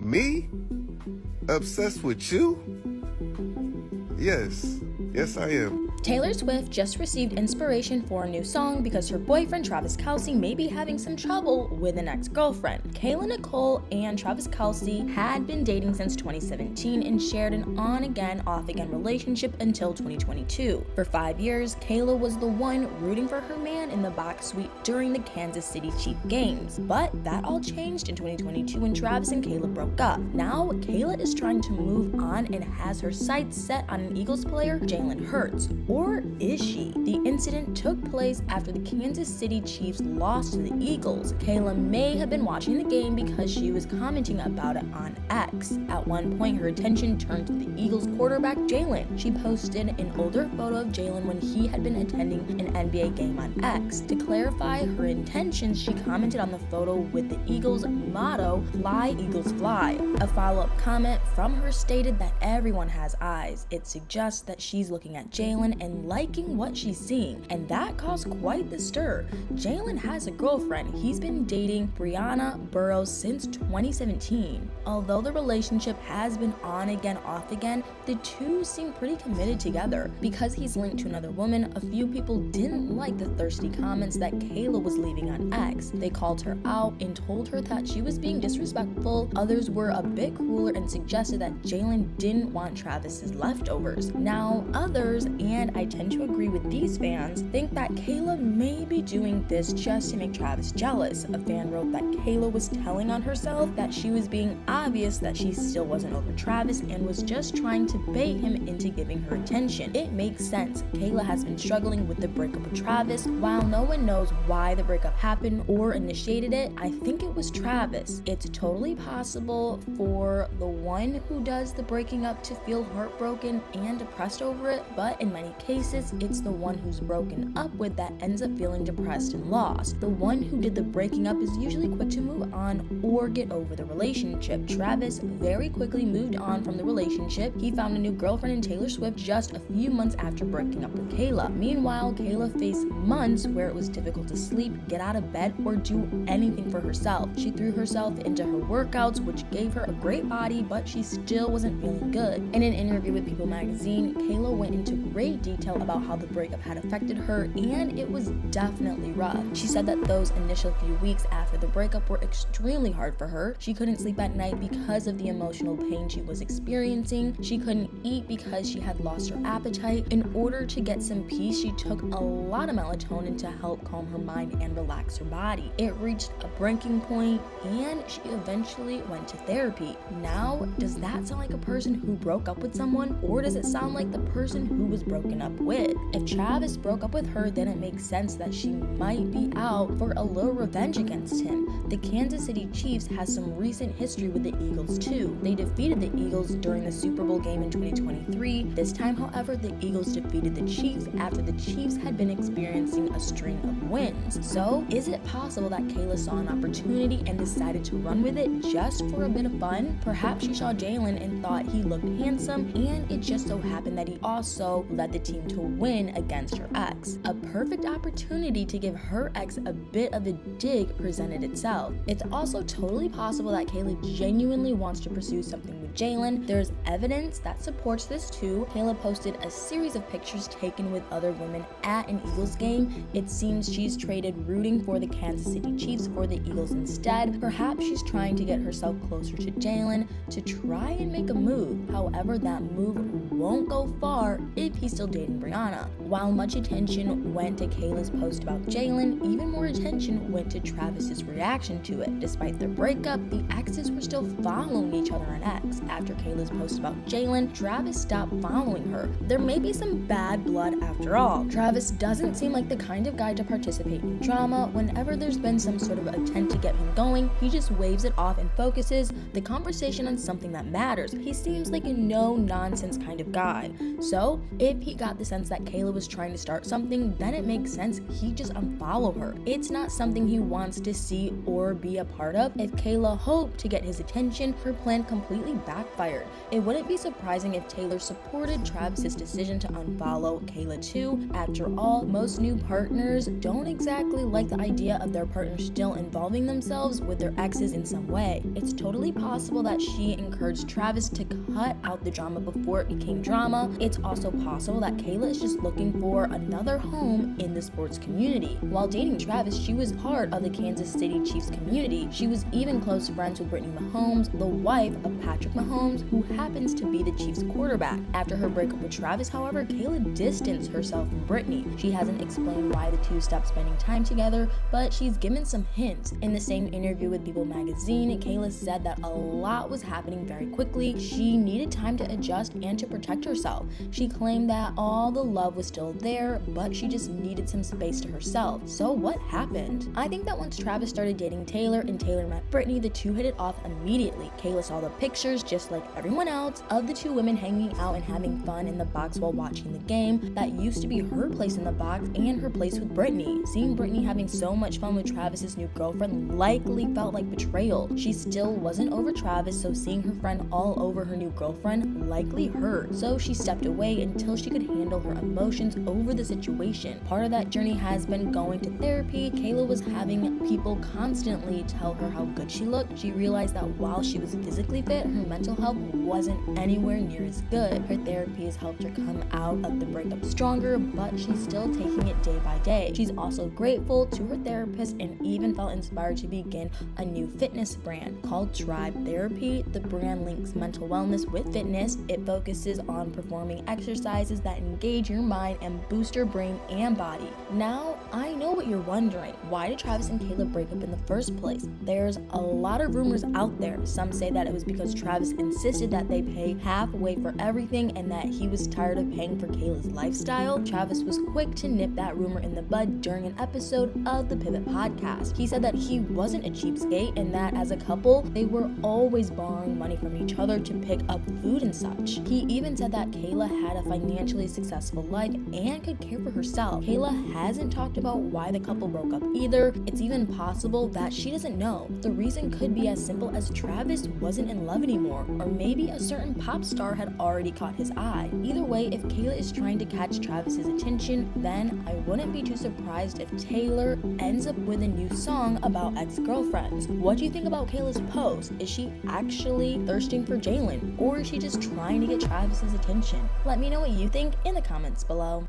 Me? Obsessed with you? Yes, I am. Taylor Swift just received inspiration for a new song because her boyfriend Travis Kelce may be having some trouble with an ex-girlfriend. Kayla Nicole and Travis Kelce had been dating since 2017 and shared an on-again, off-again relationship until 2022. For 5 years, Kayla was the one rooting for her man in the box suite during the Kansas City Chiefs games. But that all changed in 2022 when Travis and Kayla broke up. Now, Kayla is trying to move on and has her sights set on an Eagles player, Jalen Hurts. Or is she? The incident took place after the Kansas City Chiefs lost to the Eagles. Kayla may have been watching the game because she was commenting about it on X. At one point, her attention turned to the Eagles quarterback, Jalen. She posted an older photo of Jalen when he had been attending an NBA game on X. To clarify her intentions, she commented on the photo with the Eagles motto, "Fly, Eagles, fly." A follow-up comment from her stated that everyone has eyes. It suggests that she's looking at Jalen and liking what she's seeing, and that caused quite the stir. Jalen has a girlfriend. He's been dating Brianna Burrows since 2017. Although the relationship has been on again, off again, the two seem pretty committed together. Because he's linked to another woman, a few people didn't like the thirsty comments that Kayla was leaving on X. They called her out and told her that she was being disrespectful. Others were a bit crueler and suggested that Jalen didn't want Travis's leftovers. Now, others, and I tend to agree with these fans, think that Kayla may be doing this just to make Travis jealous. A fan wrote that Kayla was telling on herself, that she was being obvious that she still wasn't over Travis and was just trying to bait him into giving her attention. It makes sense. Kayla has been struggling with the breakup with Travis. While no one knows why the breakup happened or initiated it, I think it was Travis. It's totally possible for the one who does the breaking up to feel heartbroken and depressed over it, but in many cases, it's the one who's broken up with that ends up feeling depressed and lost. The one who did the breaking up is usually quick to move on or get over the relationship. Travis very quickly moved on from the relationship. He found a new girlfriend in Taylor Swift just a few months after breaking up with Kayla. Meanwhile, Kayla faced months where it was difficult to sleep, get out of bed, or do anything for herself. She threw herself into her workouts, which gave her a great body, but she still wasn't feeling good. In an interview with People magazine, Kayla went into great detail about how the breakup had affected her, and it was definitely rough. She said that those initial few weeks after the breakup were extremely hard for her. She couldn't sleep at night because of the emotional pain she was experiencing. She couldn't eat because she had lost her appetite. In order to get some peace, she took a lot of melatonin to help calm her mind and relax her body. It reached a breaking point, and she eventually went to therapy. Now, does that sound like a person who broke up with someone, or does it sound like the person who was broken up with? If Travis broke up with her, then it makes sense that she might be out for a little revenge against him. The Kansas City Chiefs has some recent history with the Eagles too. They defeated the Eagles during the Super Bowl game in 2023. This time, however, the Eagles defeated the Chiefs after the Chiefs had been experiencing a string of wins. So, is it possible that Kayla saw an opportunity and decided to run with it just for a bit of fun? Perhaps she saw Jalen and thought he looked handsome, and it just so happened that he also led the team to win against her ex. A perfect opportunity to give her ex a bit of a dig presented itself. It's also totally possible that Kayla genuinely wants to pursue something with Jalen. There's evidence that supports this too. Kayla posted a series of pictures taken with other women at an Eagles game. It seems she's traded rooting for the Kansas City Chiefs for the Eagles instead. Perhaps she's trying to get herself closer to Jalen to try and make a move. However, that move won't go far if he's still dating Brianna. While much attention went to Kayla's post about Jalen, even more attention went to Travis's reaction to it. Despite their breakup, the exes were still following each other on X. After Kayla's post about Jalen, Travis stopped following her. There may be some bad blood after all. Travis doesn't seem like the kind of guy to participate in drama. Whenever there's been some sort of attempt to get him going, he just waves it off and focuses the conversation on something that matters. He seems like a no-nonsense kind of guy. So, if he got the sense that Kayla was trying to start something, then it makes sense he just unfollow her. It's not something he wants to see or be a part of. If Kayla hoped to get his attention, her plan completely backfired. It wouldn't be surprising if Taylor supported Travis's decision to unfollow Kayla too. After all, most new partners don't exactly like the idea of their partner still involving themselves with their exes in some way. It's totally possible that she encouraged Travis to cut out the drama before it became drama. It's also possible that Kayla is just looking for another home in the sports community. While dating Travis, she was part of the Kansas City Chiefs community. She was even close friends with Brittany Mahomes, the wife of Patrick Mahomes, who happens to be the Chiefs quarterback. After her breakup with Travis, however, Kayla distanced herself from Brittany. She hasn't explained why the two stopped spending time together, but she's given some hints. In the same interview with People magazine, Kayla said that a lot was happening very quickly. She needed time to adjust and to protect herself. She claimed that all the love was still there, but she just needed some space to herself. So what happened? I think that once Travis started dating Taylor and Taylor met Brittany, the two hit it off immediately. Kayla saw the pictures, just like everyone else, of the two women hanging out and having fun in the box while watching the game. That used to be her place in the box and her place with Brittany. Seeing Brittany having so much fun with Travis's new girlfriend likely felt like betrayal. She still wasn't over Travis, so seeing her friend all over her new girlfriend likely hurt. So she stepped away until she could handle her emotions over the situation. Part of that journey has been going to therapy. Kayla was having people constantly tell her how good she looked. She realized that while she was physically fit, her mental health wasn't anywhere near as good. Her therapy has helped her come out of the breakup stronger, but she's still taking it day by day. She's also grateful to her therapist and even felt inspired to begin a new fitness brand called Tribe Therapy. The brand links mental wellness with fitness. It focuses on performing exercises that engage your mind and boost your brain and body. Now, I know what you're wondering. Why did Travis and Kayla break up in the first place? There's a lot of rumors out there. Some say that it was because Travis insisted that they pay halfway for everything and that he was tired of paying for Kayla's lifestyle. Travis was quick to nip that rumor in the bud during an episode of the Pivot podcast. He said that he wasn't a cheapskate and that as a couple, they were always borrowing money from each other to pick up food and such. He even said that Kayla had a financially successful life and could care for herself. Kayla hasn't talked about why the couple broke up either. It's even possible that she doesn't know. The reason could be as simple as Travis wasn't in love anymore, or maybe a certain pop star had already caught his eye. Either way, if Kayla is trying to catch Travis's attention, then I wouldn't be too surprised if Taylor ends up with a new song about ex-girlfriends. What do you think about Kayla's post? Is she actually thirsting for Jalen, or is she just trying to get Travis's attention? Let me know what you think in the comments below.